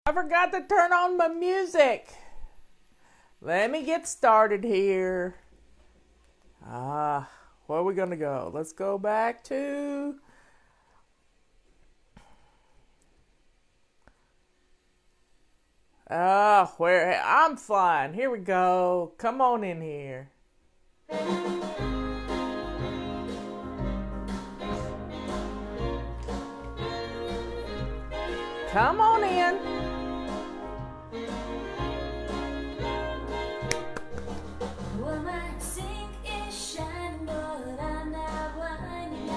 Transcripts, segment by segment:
I forgot to turn on my music. Let me get started here. Where are we going to go? Let's go back to... where I'm flying. Here we go. Come on in here. Come on in. Well, my sink is shining, but I'm not whining,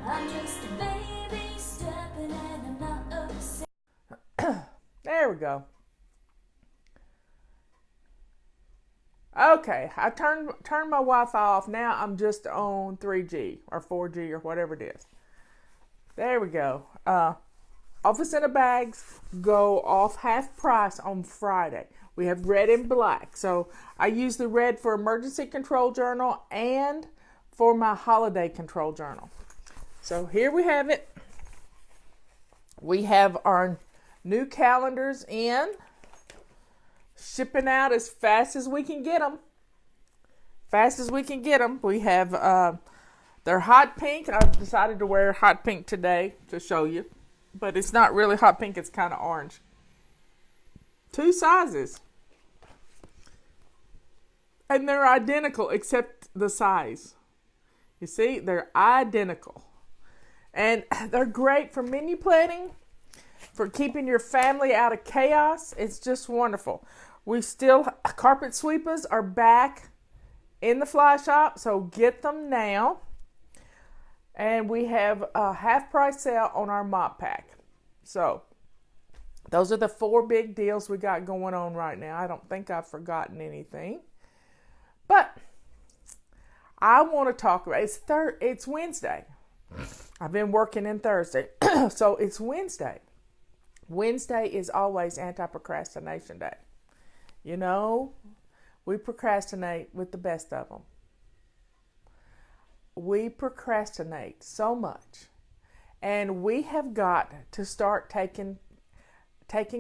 I'm just a baby stepping, and I'm not upset. There we go. Okay, I turned my Wi-Fi off. Now I'm just on 3G or 4G or whatever it is. There we go. Office in a Bags go off half price on Friday. We have red and black. So I use the red for emergency control journal and for my holiday control journal. So here we have it. We have our new calendars in. Shipping out as fast as we can get them. We have... they're hot pink. I've decided to wear hot pink today to show you. But it's not really hot pink. It's kind of orange. 2 sizes. And they're identical except the size. You see? They're identical. And they're great for menu planning. For keeping your family out of chaos. It's just wonderful. Carpet sweepers are back in the fly shop. So get them now. And we have a half price sale on our mop pack. So, those are the 4 big deals we got going on right now. I don't think I've forgotten anything. But, I want to talk about, it's Wednesday. I've been working in Thursday. So, it's Wednesday. Wednesday is always Anti-procrastination Day. You know, we procrastinate with the best of them. We procrastinate so much, and we have got to start taking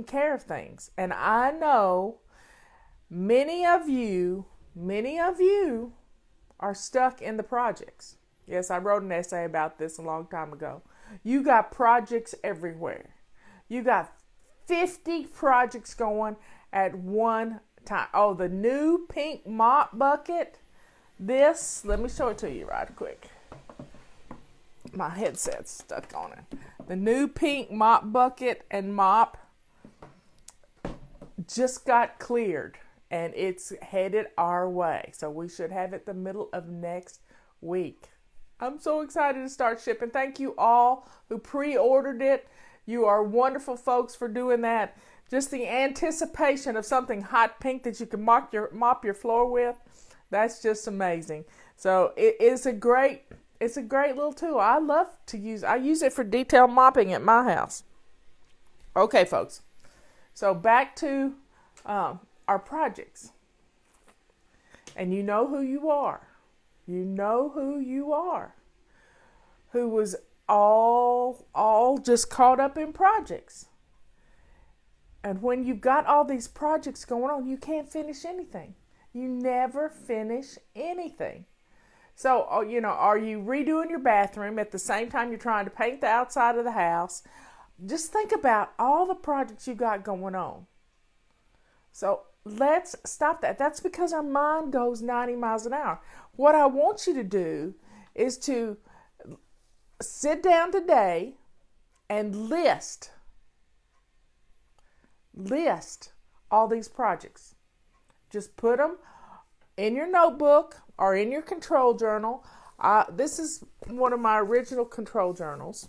care of things. And I know many of you are stuck in the projects. Yes, I wrote an essay about this a long time ago. You got projects everywhere. You got 50 projects going at one time. Oh, the new pink mop bucket. Let me show it to you right quick. My headset's stuck on it. The new pink mop bucket and mop just got cleared, and it's headed our way. So we should have it the middle of next week. I'm so excited to start shipping. Thank you all who pre-ordered it. You are wonderful folks for doing that. Just the anticipation of something hot pink that you can mop your floor with. That's just amazing. So it's a great little tool. I use it for detail mopping at my house. Okay, folks. So back to our projects. And you know who you are. You know who you are. Who was all just caught up in projects. And when you've got all these projects going on, you can't finish anything. You never finish anything. So, are you redoing your bathroom at the same time you're trying to paint the outside of the house? Just think about all the projects you got going on. So, let's stop that. That's because our mind goes 90 miles an hour. What I want you to do is to sit down today and list all these projects. Just put them in your notebook or in your control journal. This is one of my original control journals.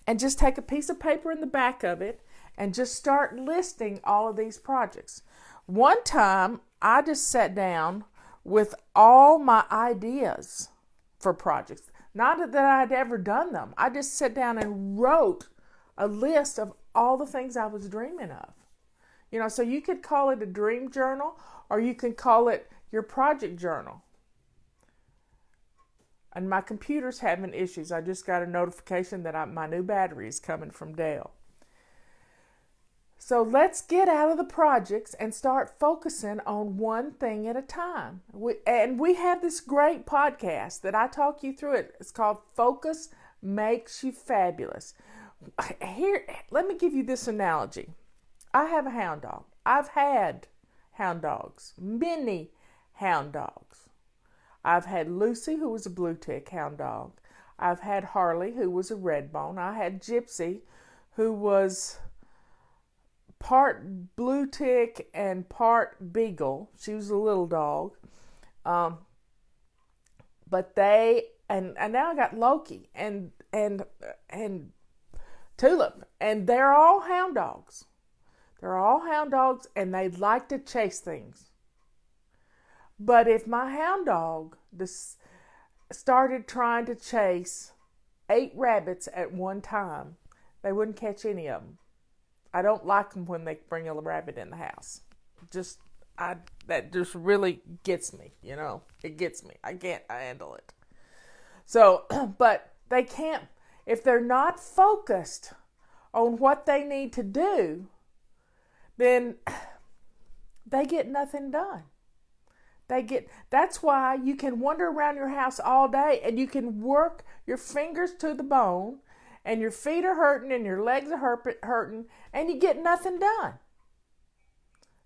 And just take a piece of paper in the back of it and just start listing all of these projects. One time, I just sat down with all my ideas for projects. Not that I'd ever done them. I just sat down and wrote a list of all the things I was dreaming of. So you could call it a dream journal or you can call it your project journal. And my computer's having issues. I just got a notification that my new battery is coming from Dell. So let's get out of the projects and start focusing on one thing at a time. We have this great podcast that I talk you through it. It's called Focus Makes You Fabulous. Here, let me give you this analogy. I have a hound dog. I've had hound dogs, many hound dogs. I've had Lucy, who was a blue tick hound dog. I've had Harley, who was a red bone. I had Gypsy, who was part blue tick and part beagle. She was a little dog. But they and now I got Loki and Tulip, and they're all hound dogs. They're all hound dogs, and they like to chase things. But if my hound dog started trying to chase 8 rabbits at one time, they wouldn't catch any of them. I don't like them when they bring a rabbit in the house. That just really gets me, It gets me. I can't handle it. So, but they can't, if they're not focused on what they need to do, then they get nothing done. That's why you can wander around your house all day and you can work your fingers to the bone and your feet are hurting and your legs are hurting and you get nothing done.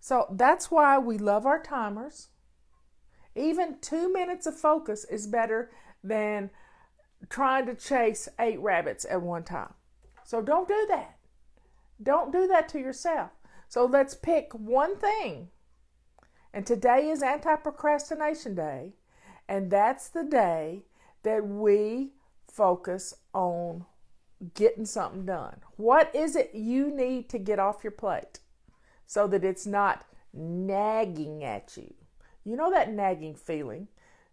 So that's why we love our timers. Even 2 minutes of focus is better than trying to chase 8 rabbits at one time. So don't do that. Don't do that to yourself. So let's pick one thing. And today is Anti-procrastination Day. And that's the day that we focus on getting something done. What is it you need to get off your plate so that it's not nagging at you? You know that nagging feeling.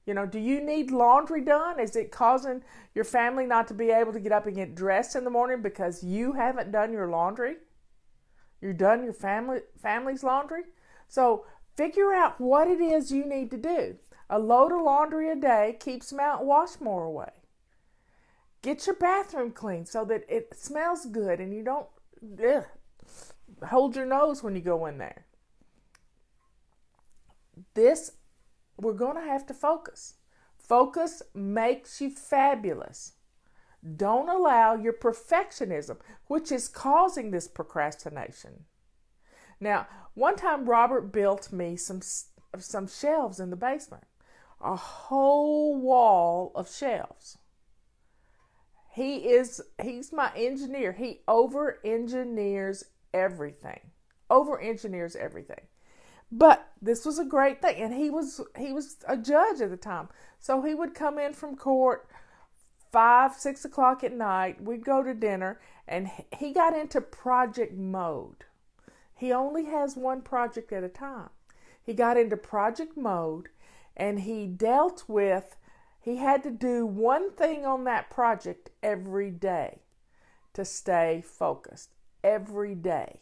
Do you need laundry done? Is it causing your family not to be able to get up and get dressed in the morning because you haven't done your laundry? You've done your family's laundry? So figure out what it is you need to do. A load of laundry a day keeps Mount Washmore away. Get your bathroom clean so that it smells good and you don't hold your nose when you go in there. We're going to have to focus. Focus makes you fabulous. Don't allow your perfectionism, which is causing this procrastination. Now, one time Robert built me some shelves in the basement. A whole wall of shelves. He's my engineer. He over-engineers everything. But this was a great thing. And he was a judge at the time. So he would come in from court 5, 6 o'clock at night. We'd go to dinner. And he got into project mode. He only has one project at a time. He got into project mode. And he had to do one thing on that project every day to stay focused. Every day.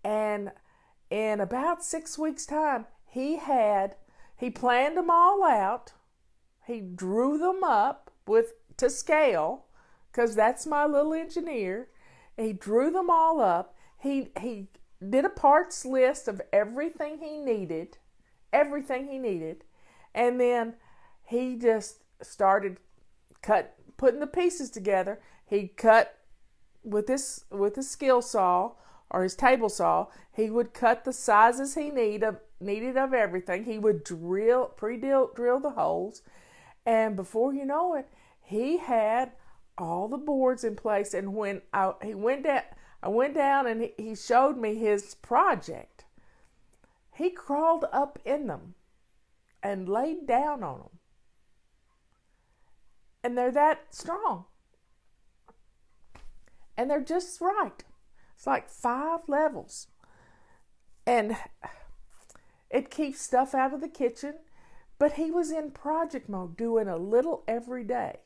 And in about 6 weeks' time, he planned them all out. He drew them up to scale, because that's my little engineer. He drew them all up. He did a parts list of everything he needed, and then he just started putting the pieces together. He cut with his skill saw or his table saw. He would cut the sizes he needed of everything. He would drill the holes, and before you know it, he had all the boards in place. And when I went down and he showed me his project, he crawled up in them and laid down on them. And they're that strong. And they're just right. It's like 5 levels. And it keeps stuff out of the kitchen. But he was in project mode, doing a little every day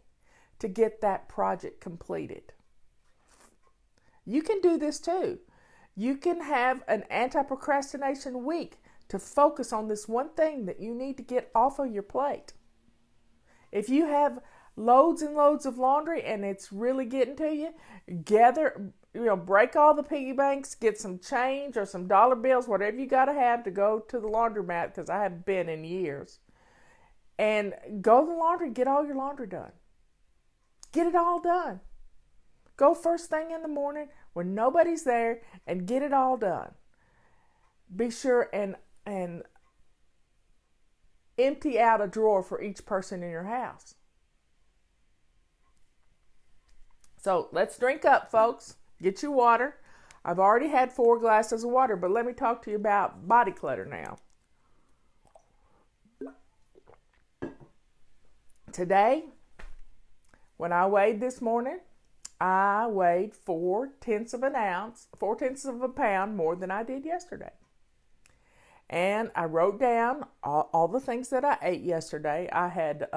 to get that project completed. You can do this too. You can have an anti-procrastination week to focus on this one thing that you need to get off of your plate. If you have loads and loads of laundry and it's really getting to you, gather, break all the piggy banks, get some change or some dollar bills, whatever you got to have to go to the laundromat, because I haven't been in years. And go to the laundry, get all your laundry done. Get it all done. Go first thing in the morning when nobody's there and get it all done. Be sure and empty out a drawer for each person in your house. So let's drink up, folks. Get your water. I've already had 4 glasses of water, but let me talk to you about body clutter now. Today, when I weighed this morning, I weighed 4/10 of a pound more than I did yesterday. And I wrote down all the things that I ate yesterday. I had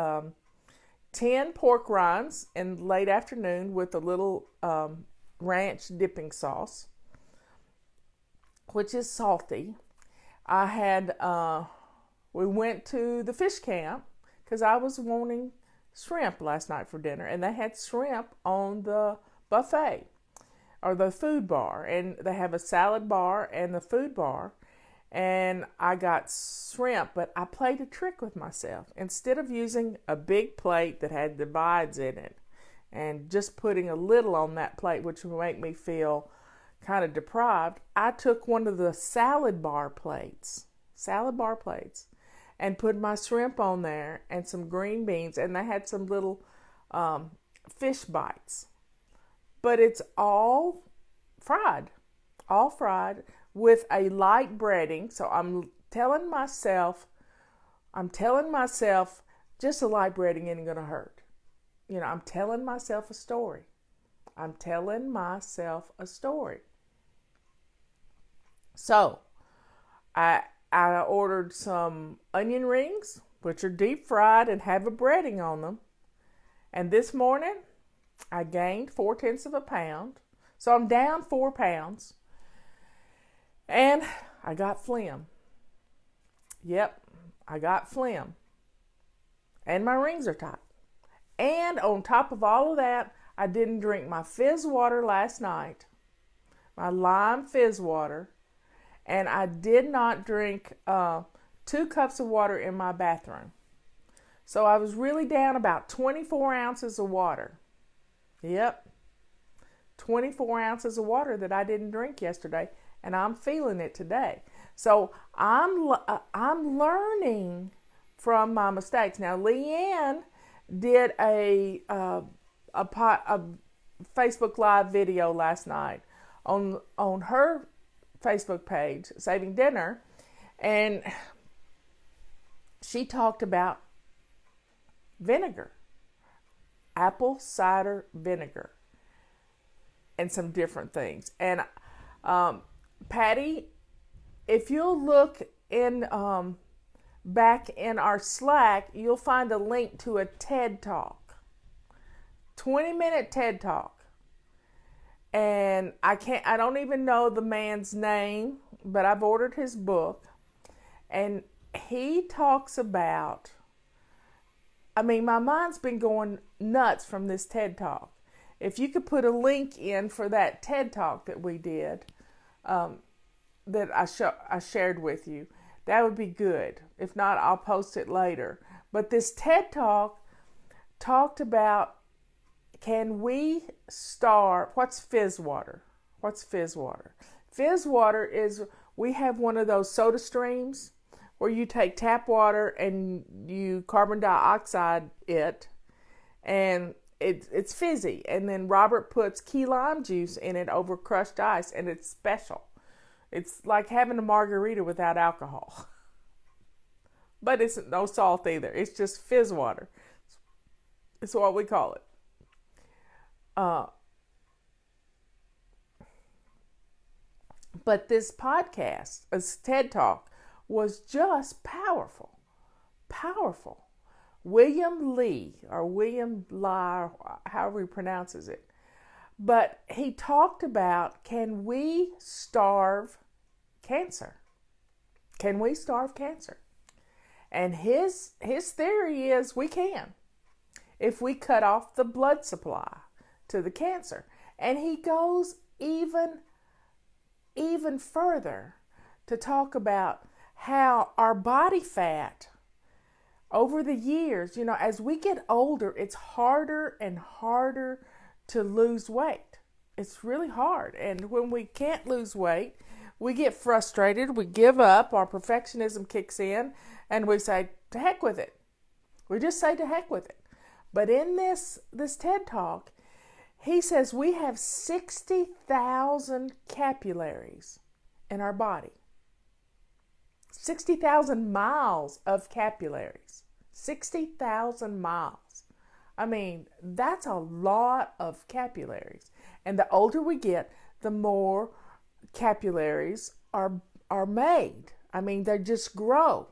10 pork rinds in the late afternoon with a little ranch dipping sauce, which is salty. I had, we went to the fish camp because I was wanting shrimp last night for dinner, and they had shrimp on the buffet or the food bar, and they have a salad bar and the food bar. And I got shrimp, but I played a trick with myself. Instead of using a big plate that had divides in it and just putting a little on that plate, which would make me feel kind of deprived, I took one of the salad bar plates, and put my shrimp on there and some green beans, and they had some little fish bites. But it's all fried with a light breading. So I'm telling myself, just a light breading ain't gonna hurt. I'm telling myself a story. So I ordered some onion rings, which are deep fried and have a breading on them. And this morning I gained 4/10 of a pound. So I'm down 4 pounds. And I got phlegm. Yep, I got phlegm. And my rings are tight. And on top of all of that, I didn't drink my fizz water last night, my lime fizz water, and I did not drink 2 cups of water in my bathroom. So I was really down about 24 ounces of water. Yep, 24 ounces of water that I didn't drink yesterday. And I'm feeling it today. So I'm learning from my mistakes. Now, Leanne did a Facebook Live video last night on her Facebook page, Saving Dinner, and she talked about vinegar, apple cider vinegar, and some different things. And Patty, if you'll look in back in our Slack, you'll find a link to a TED Talk, 20-minute TED Talk. And I don't even know the man's name, but I've ordered his book. And he talks about, my mind's been going nuts from this TED Talk. If you could put a link in for that TED Talk that we did, that I shared with you, that would be good. If not, I'll post it later. But this TED Talk talked about, can we starve? What's fizz water? Fizz water is, we have one of those soda streams where you take tap water and you carbon dioxide it, and it's fizzy. And then Robert puts key lime juice in it over crushed ice, and it's special. It's like having a margarita without alcohol. But it's no salt either. It's just fizz water. It's what we call it. But this podcast, this TED Talk, was just powerful. William Lee, or William Lai, however he pronounces it. But he talked about, can we starve cancer? And his theory is we can. if we cut off the blood supply to the cancer. And he goes even further to talk about how our body fat over the years, as we get older, it's harder and harder to lose weight. It's really hard. And when we can't lose weight, we get frustrated, we give up, our perfectionism kicks in, and we say, to heck with it. We just say to heck with it. But in this TED Talk, he says we have 60,000 capillaries in our body. 60,000 miles of capillaries. 60,000 miles. I mean, that's a lot of capillaries. And the older we get, the more capillaries are made. I mean, they just grow.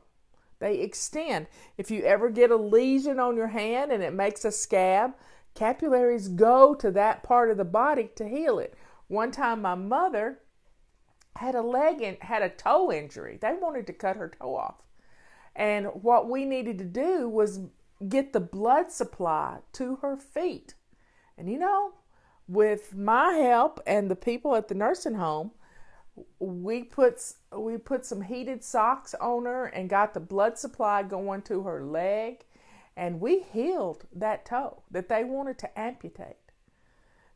They extend. If you ever get a lesion on your hand and it makes a scab, capillaries go to that part of the body to heal it. One time my mother had a toe injury. They wanted to cut her toe off. And what we needed to do was get the blood supply to her feet. And with my help and the people at the nursing home, we put some heated socks on her and got the blood supply going to her leg, and we healed that toe that they wanted to amputate.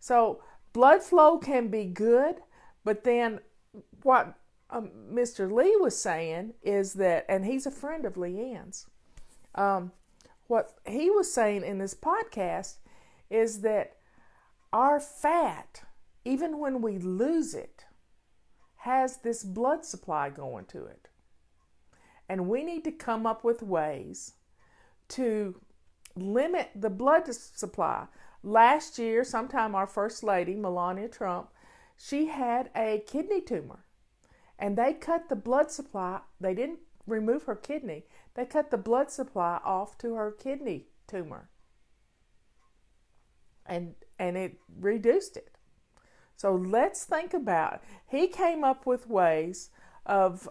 So blood flow can be good, but then what Mr. Lee was saying is that, and he's a friend of Leanne's, what he was saying in this podcast is that our fat, even when we lose it, has this blood supply going to it. And we need to come up with ways to limit the blood supply. Last year, sometime our First Lady, Melania Trump, she had a kidney tumor. And they cut the blood supply. They didn't remove her kidney. They cut the blood supply off to her kidney tumor. And it reduced it. So let's think about it. He came up with ways of,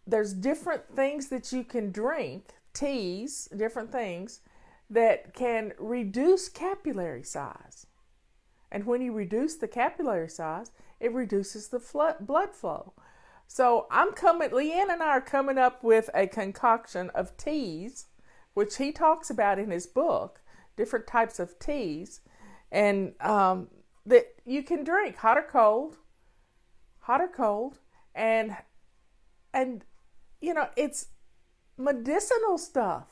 there's different things that you can drink, teas, different things that can reduce capillary size. And when you reduce the capillary size, it reduces the blood flow. So Leanne and I are coming up with a concoction of teas, which he talks about in his book, different types of teas, and that you can drink hot or cold, and it's medicinal stuff.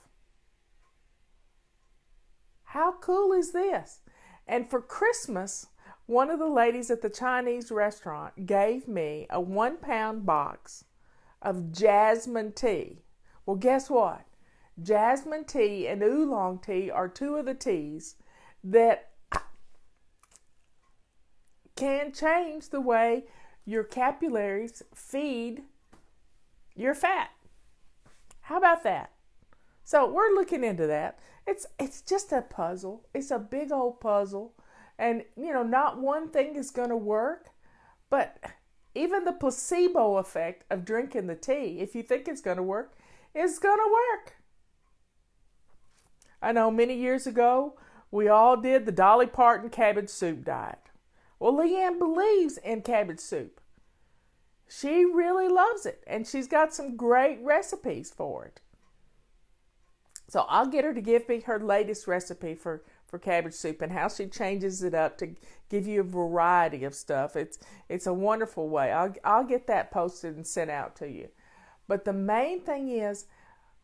How cool is this? And for Christmas, one of the ladies at the Chinese restaurant gave me a 1-pound box of jasmine tea. Well, guess what? Jasmine tea and oolong tea are two of the teas that can change the way your capillaries feed your fat. How about that? So we're looking into that. It's just a puzzle. It's a big old puzzle. And, not one thing is going to work. But even the placebo effect of drinking the tea, if you think it's going to work, is going to work. I know many years ago, we all did the Dolly Parton cabbage soup diet. Well, Leanne believes in cabbage soup. She really loves it. And she's got some great recipes for it. So I'll get her to give me her latest recipe for cabbage soup and how she changes it up to give you a variety of stuff. It's a wonderful way. I'll get that posted and sent out to you. But the main thing is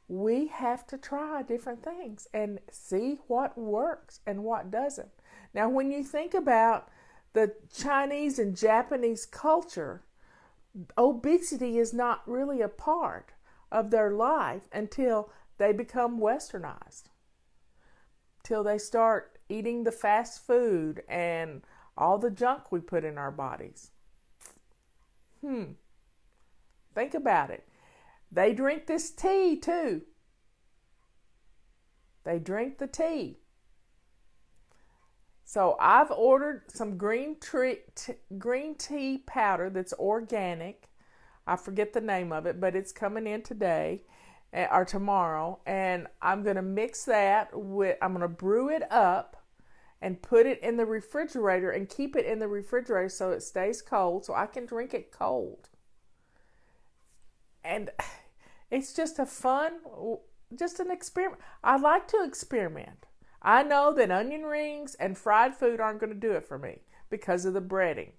we have to try different things and see what works and what doesn't. Now, when you think about the Chinese and Japanese culture, obesity is not really a part of their life until they become westernized, till they start eating the fast food and all the junk we put in our bodies. Think about it. They drink this tea too. They drink the tea. So I've ordered some green tea powder that's organic. I forget the name of it, but it's coming in today. or tomorrow, and I'm going to mix that with, I'm going to brew it up and put it in the refrigerator and keep it in the refrigerator so it stays cold so I can drink it cold. And it's just a fun, just an experiment. I like to experiment. I know that onion rings and fried food aren't going to do it for me because of the breading.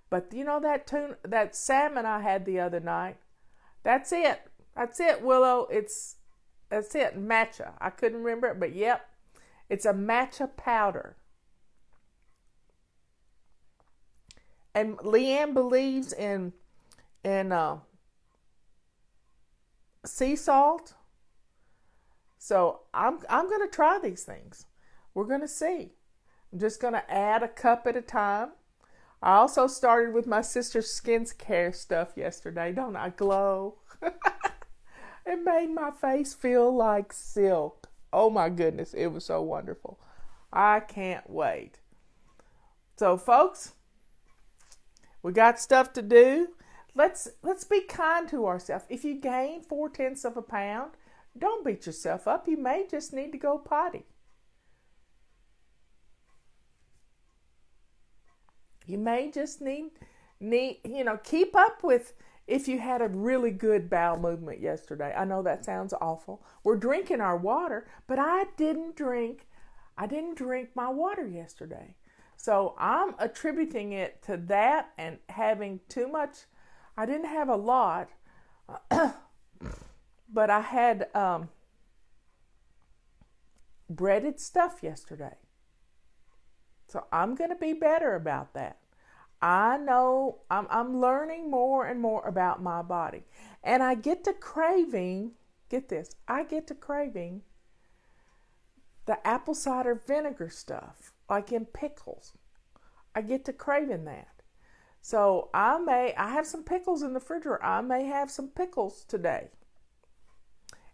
But you know that salmon I had the other night, that's it. That's it, Willow. That's it, matcha. I couldn't remember it, but yep, it's a matcha powder. And Leanne believes in sea salt. So I'm going to try these things. We're going to see. I'm just going to add a cup at a time. I also started with my sister's skincare stuff yesterday. Don't I glow? It made my face feel like silk. Oh my goodness, it was so wonderful. I can't wait. So folks, we got stuff to do. Let's be kind to ourselves. If you gain 4/10 of a pound, don't beat yourself up. You may just need to go potty. You may just need, keep up with if you had a really good bowel movement yesterday. I know that sounds awful. We're drinking our water, but I didn't drink my water yesterday. So I'm attributing it to that and having too much. I didn't have a lot, but I had breaded stuff yesterday. So I'm going to be better about that. I know I'm learning more and more about my body. And I get to craving, get this, I get to craving the apple cider vinegar stuff, like in pickles. I get to craving that. So I have some pickles in the refrigerator. I may have some pickles today.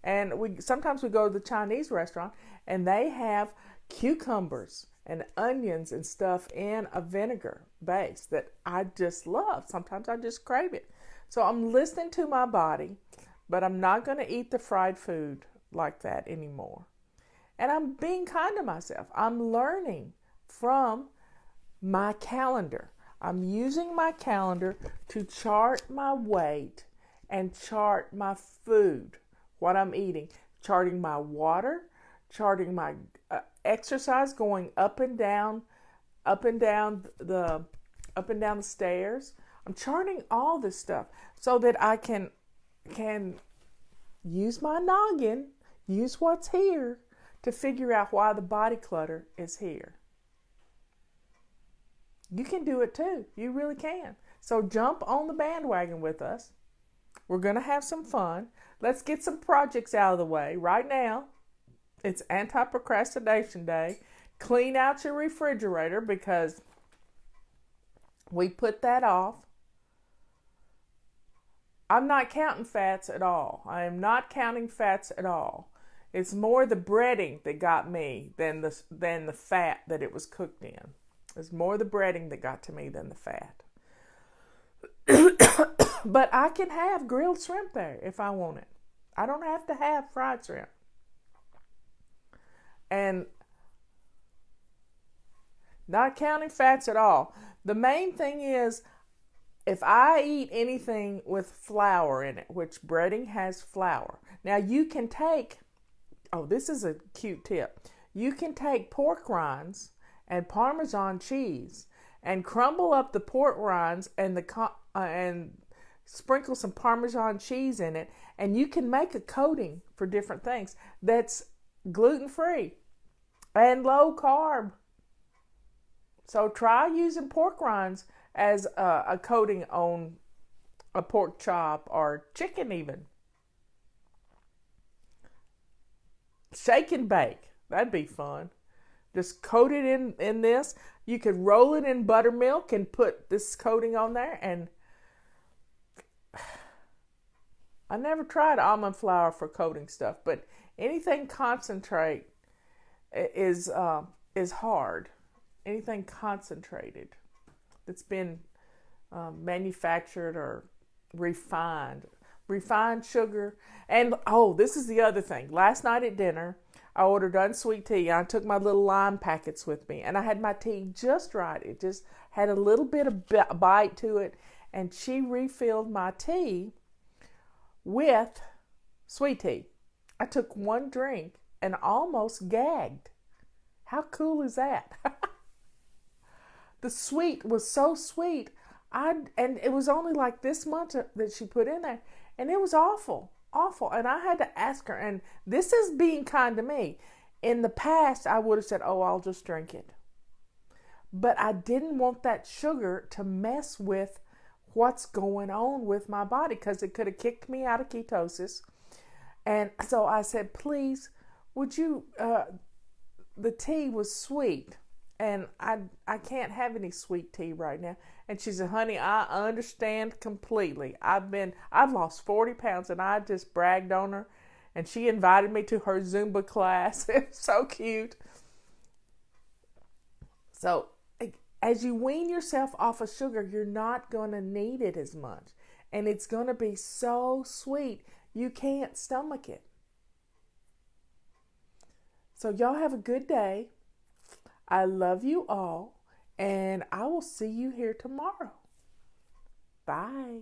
And sometimes we go to the Chinese restaurant and they have cucumbers and onions and stuff in a vinegar base that I just love. Sometimes I just crave it. So I'm listening to my body, but I'm not going to eat the fried food like that anymore. And I'm being kind to myself. I'm learning from my calendar. I'm using my calendar to chart my weight and chart my food, what I'm eating, charting my water, charting my exercise, going up and down the stairs. I'm charting all this stuff so that I can use my noggin, use what's here to figure out why the body clutter is here. You can do it too. You really can. So jump on the bandwagon with us. We're going to have some fun. Let's get some projects out of the way. Right now, it's Anti-procrastination Day. Clean out your refrigerator because we put that off. I'm not counting fats at all. I am not counting fats at all. It's more the breading that got me than the fat that it was cooked in. It's more the breading that got to me than the fat. But I can have grilled shrimp there if I want it. I don't have to have fried shrimp. And not counting fats at all. The main thing is, if I eat anything with flour in it, which breading has flour. Now you can take, this is a cute tip. You can take pork rinds and Parmesan cheese and crumble up the pork rinds and and sprinkle some Parmesan cheese in it, and you can make a coating for different things that's gluten-free and low carb. So try using pork rinds as a coating on a pork chop or chicken even. Shake and bake. That'd be fun. Just coat it in this. You could roll it in buttermilk and put this coating on there. And I never tried almond flour for coating stuff, but anything concentrate is hard. Anything concentrated that's been manufactured or refined. refined sugar. And oh, this is the other thing. Last night at dinner, I ordered unsweet tea. I took my little lime packets with me, and I had my tea just right. It just had a little bit of bite to it, and she refilled my tea with sweet tea. I took one drink and almost gagged. How cool is that? The sweet was so sweet. And it was only like this much that she put in there, and it was awful, awful. And I had to ask her, and this is being kind to me. In the past, I would have said, "Oh, I'll just drink it," but I didn't want that sugar to mess with what's going on with my body, because it could have kicked me out of ketosis. And so I said, "Please, would you?" The tea was sweet, and I can't have any sweet tea right now. And she said, "Honey, I understand completely. I've lost 40 pounds," and I just bragged on her. And she invited me to her Zumba class. It's so cute. So as you wean yourself off of sugar, you're not going to need it as much. And it's going to be so sweet, you can't stomach it. So y'all have a good day. I love you all. And I will see you here tomorrow. Bye.